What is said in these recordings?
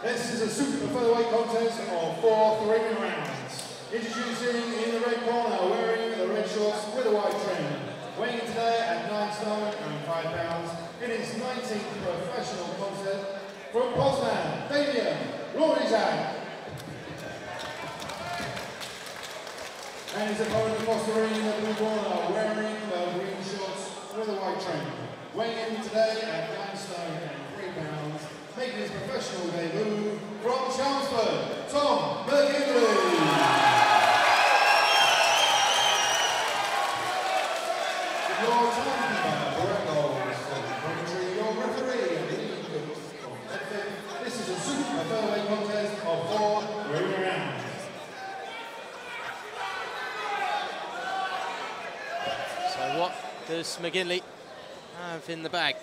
This is a super featherweight contest of 4 3 rounds. Introducing in the red corner, wearing the red shorts with a white trim. Weighing today at 9 stone and 5 pounds. In his 19th professional contest from Poznan, Londyn. And his opponent across the ring in the blue corner, wearing the green shorts with a white trim. Weighing in today at 9 stone and 3 pounds. Making his professional debut from Chelmsford, Tom McGinley. Your timekeeper, Brett Goals from Coventry, your referee, Lee Cook from Bedford. This is a super featherweight contest of 4 3 rounds. So what does McGinley have in the bag?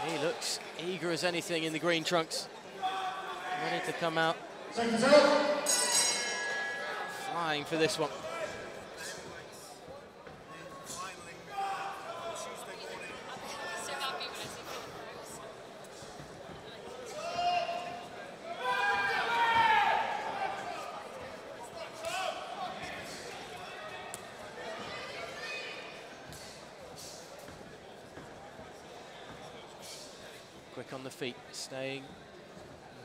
He looks eager as anything in the green trunks. Ready to come out flying for this one. Quick on the feet, staying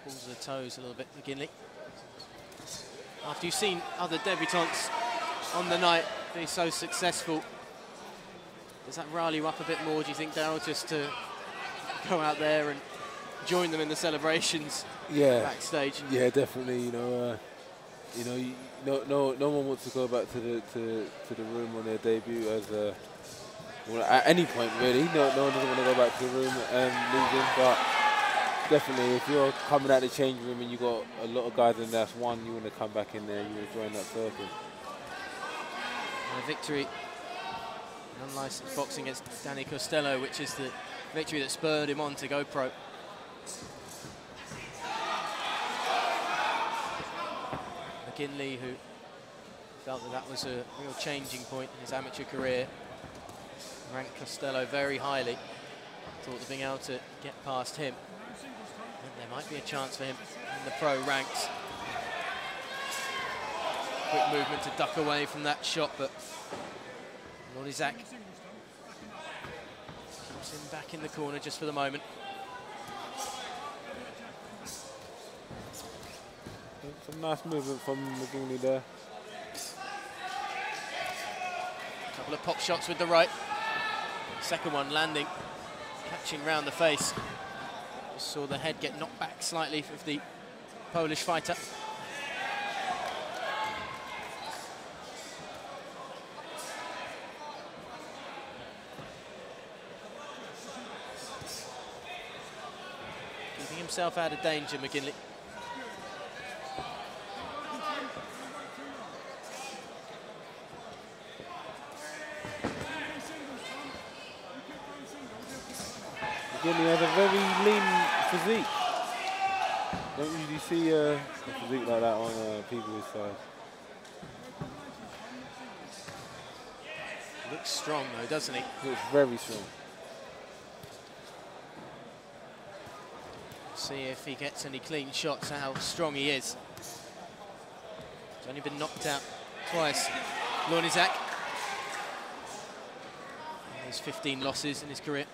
balls of the toes a little bit, McGinley. After you've seen other debutants on the night be so successful, does that rile you up a bit more, do you think, Daryl, just to go out there and join them in the celebrations backstage? Yeah, definitely. No one wants to go back to the room on their debut as a. Well, at any point, really. No one doesn't want to go back to the room and losing, but definitely if you're coming out of the change room and you've got a lot of guys in there, that's one, you want to come back in there, you want to join that circle. And a victory in unlicensed boxing against Danny Costello, which is the victory that spurred him on to go pro. McGinley, who felt that was a real changing point in his amateur career, ranked Costello very highly. Thought of being able to get past him. And there might be a chance for him in the pro ranks. Quick movement to duck away from that shot, but Londyn keeps him back in the corner just for the moment. Some nice movement from McGinley there. A couple of pop shots with the right. Second one landing, catching round the face. Just saw the head get knocked back slightly of the Polish fighter. Keeping himself out of danger, McGinley. McGinley has a very lean physique. Don't usually see a physique like that on people his size. Looks strong though, doesn't he? Looks very strong. See if he gets any clean shots, how strong he is. He's only been knocked out twice. Londyn. There's 15 losses in his career.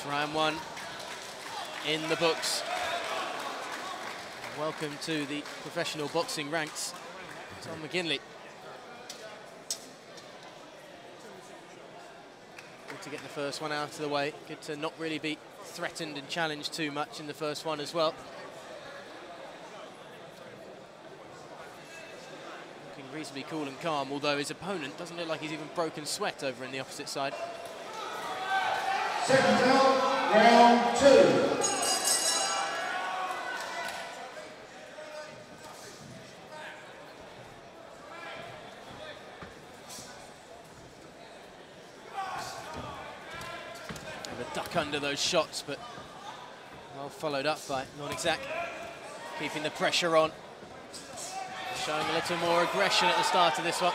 Round one in the books. Welcome to the professional boxing ranks, Tom McGinley. Good to get the first one out of the way. Good to not really be threatened and challenged too much in the first one as well. Looking reasonably cool and calm, although his opponent doesn't look like he's even broken sweat over in the opposite side. Second out, round 2. duck under those shots, but well followed up by non-exact, keeping the pressure on, showing a little more aggression at the start of this one.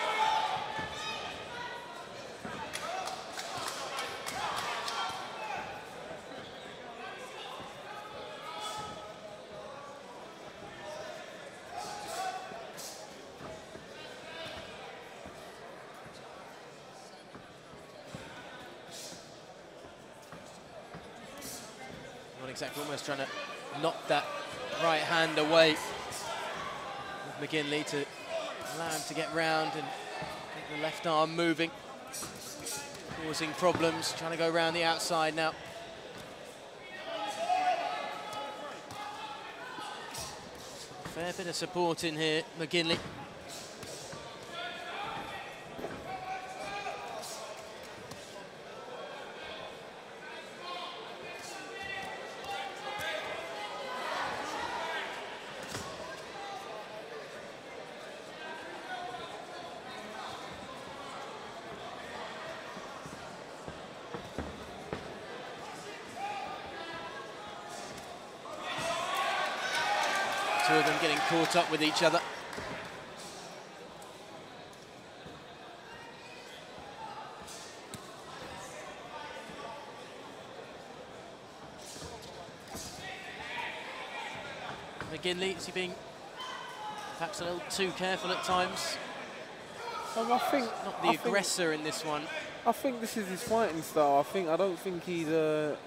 Non-exact almost trying to knock that right hand away with McGinley to allow him to get round and get the left arm moving, causing problems, trying to go around the outside now. A fair bit of support in here, McGinley. Two of them getting caught up with each other. McGinley, is he being perhaps a little too careful at times? I think not the aggressor in this one. I think this is his fighting style. I don't think he's an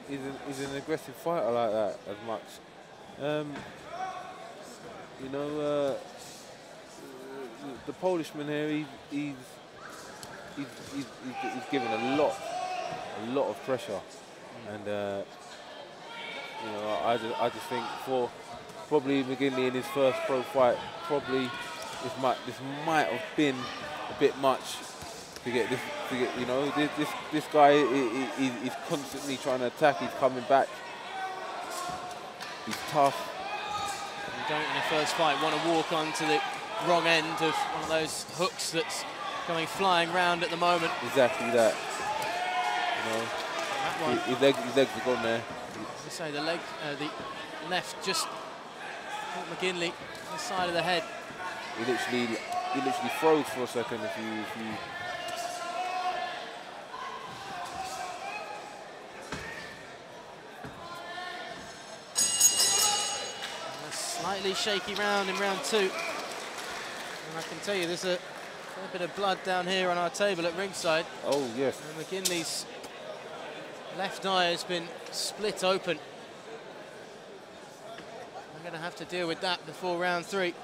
aggressive fighter like that as much. You know, the Polishman here, he's given a lot of pressure, and you know, I just think for probably McGinley in his first pro fight, probably this might have been a bit much to get you know, this guy he's constantly trying to attack. He's coming back. He's tough. You don't in a first fight want to walk onto the wrong end of one of those hooks that's going flying round at the moment. Exactly that. You know, that one, his legs are gone there. As I say, the left just caught McGinley on the side of the head. He literally froze for a second. If you slightly shaky round in round two. And I can tell you there's a fair bit of blood down here on our table at ringside. Oh, yes. And McGinley's left eye has been split open. I'm going to have to deal with that before round three.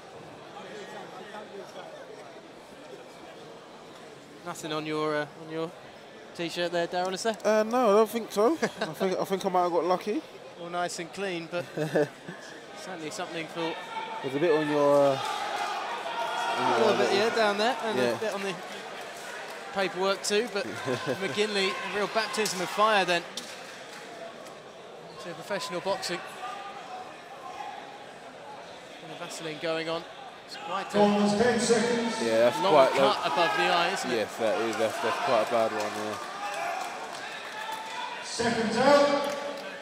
Nothing on your t-shirt there, Darryl, is there? No, I don't think so. I think I might have got lucky. All nice and clean, but certainly something for... There's a bit on your... a little bit, yeah, down there, and a bit on the paperwork too, but McGinley, a real baptism of fire then to professional boxing. And the Vaseline going on. It's quite a 10 seconds. Yeah, that's long quite cut above the eye, isn't it? Yes, that is. That's quite a bad one, yeah. Seconds out,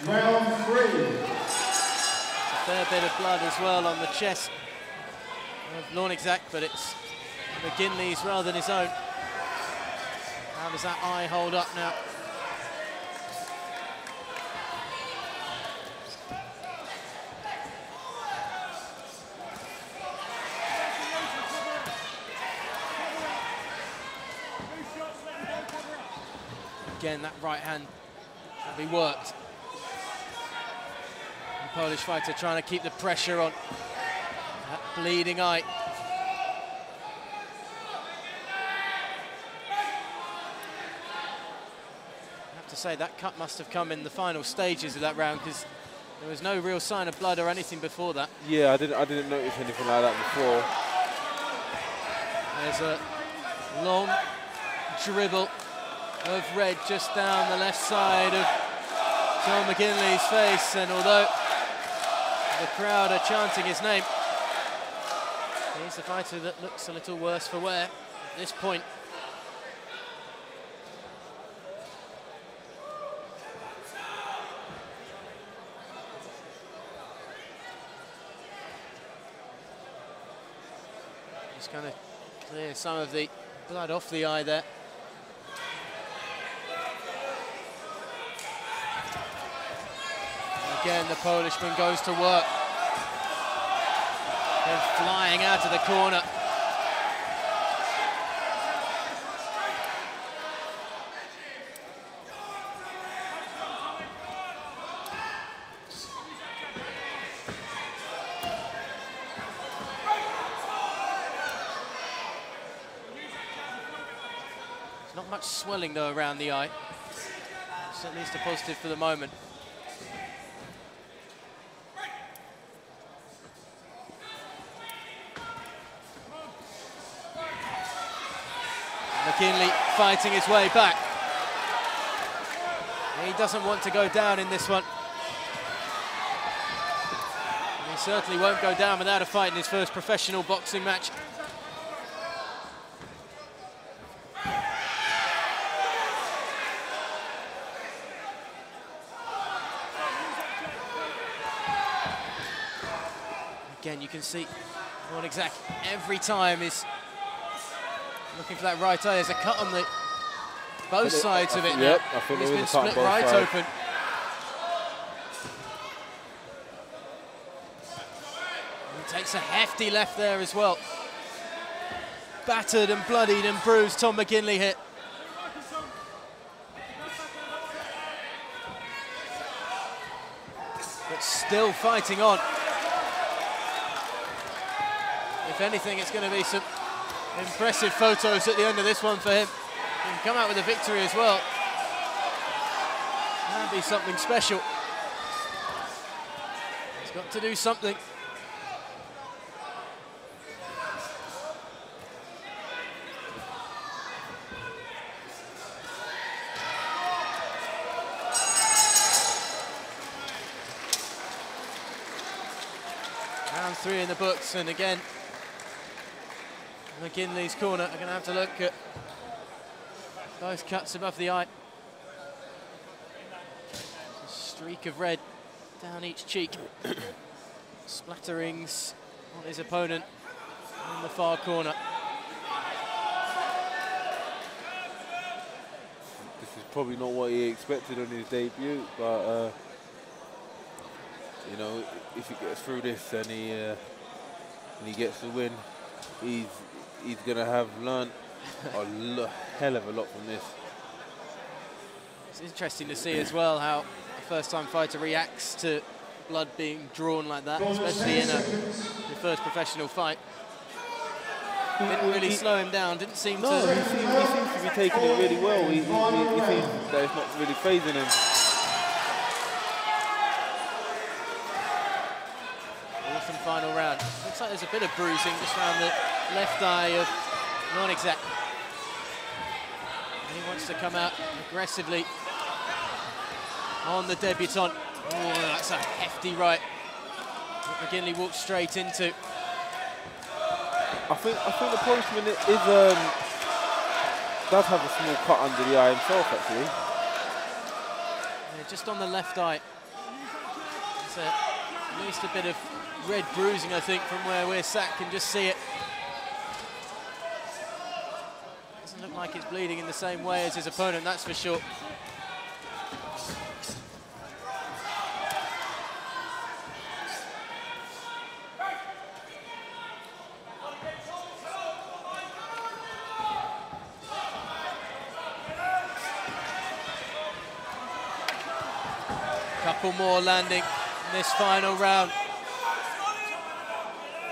round three. A fair bit of blood as well on the chest of non-exact, but it's McGinley's rather than his own. How does that eye hold up now? Again, that right hand can be worked. The Polish fighter trying to keep the pressure on that bleeding eye. I have to say that cut must have come in the final stages of that round, because there was no real sign of blood or anything before that. Yeah, I didn't notice anything like that before. There's a long dribble of red just down the left side of John McGinley's face, and although the crowd are chanting his name, he's the fighter that looks a little worse for wear at this point. Just kind of clear some of the blood off the eye there. And again, the Polishman goes to work. And flying out of the corner. Not much swelling though around the eye. It's at least a positive for the moment. McKinley fighting his way back. He doesn't want to go down in this one. He certainly won't go down without a fight in his first professional boxing match. Again, you can see what exact every time is looking for that right eye. There's a cut on the both sides of it. Yep, I think he's been split right open. He takes a hefty left there as well. Battered and bloodied and bruised Tom McKinley hit. But still fighting on. If anything, it's going to be some impressive photos at the end of this one for him. He can come out with a victory as well. That'd be something special. He's got to do something. Round 3 in the books, and again, McKinley's corner are going to have to look at both cuts above the eye. A streak of red down each cheek. Splatterings on his opponent in the far corner. This is probably not what he expected on his debut, but you know, if he gets through this and he gets the win, he's going to have learned a hell of a lot from this. It's interesting to see as well how a first-time fighter reacts to blood being drawn like that, especially in the first professional fight. Didn't really slow him down, didn't seem to... No, he seems to be taking it really well. He seems that it's not really fazing him. Fourth and final round. Looks like there's a bit of bruising just around the left eye of Nonexact. He wants to come out aggressively on the debutant. Oh, that's a hefty right that McKinley walked straight into. I think the Polishman does have a small cut under the eye himself, actually. Yeah, just on the left eye. There's at least a bit of red bruising, I think, from where we're sat. Can just see it. Doesn't look like it's bleeding in the same way as his opponent, that's for sure. Couple more landing in this final round.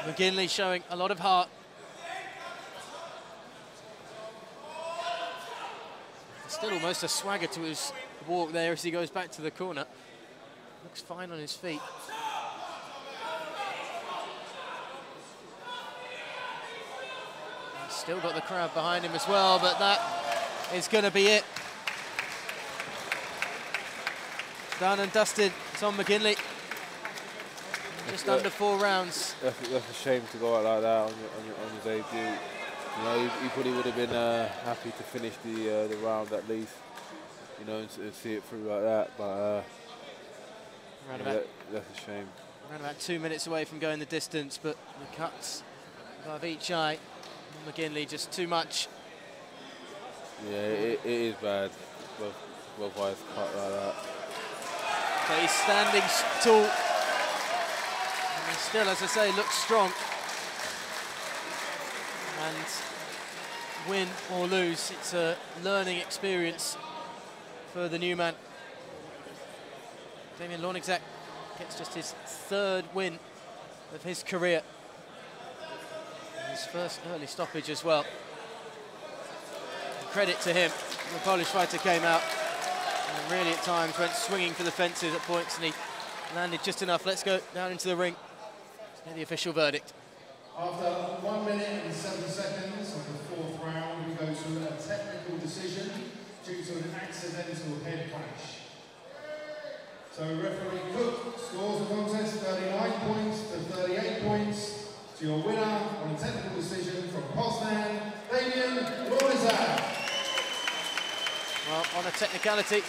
McKinley showing a lot of heart. Still almost a swagger to his walk there as he goes back to the corner. Looks fine on his feet. He's still got the crowd behind him as well, but that is going to be it. Done and dusted, Tom McKinley. Just under 4 rounds. That's a shame to go out like that on your debut. You know, he probably would have been happy to finish the round at least. You know, and see it through like that. But that's a shame. Around about 2 minutes away from going the distance, but the cuts above each eye McGinley just too much. Yeah, it is bad. Both eyes cut like that. But he's standing tall. And he still, as I say, looks strong. And win or lose, it's a learning experience for the new man. Damien Lornigsac gets just his 3rd win of his career. His first early stoppage as well. Credit to him. The Polish fighter came out and really at times went swinging for the fences at points, and he landed just enough. Let's go down into the ring to get the official verdict. After 1 minute and 7 seconds of the 4th round, we go to a technical decision due to an accidental head clash. So referee Cook scores the contest 39 points to 38 points. To your winner on a technical decision from Poznan, Damien Lornigsac. Well, on a technicality,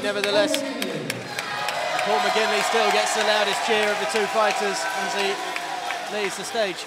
nevertheless. Paul McGinley still gets the loudest cheer of the two fighters as he leaves the stage.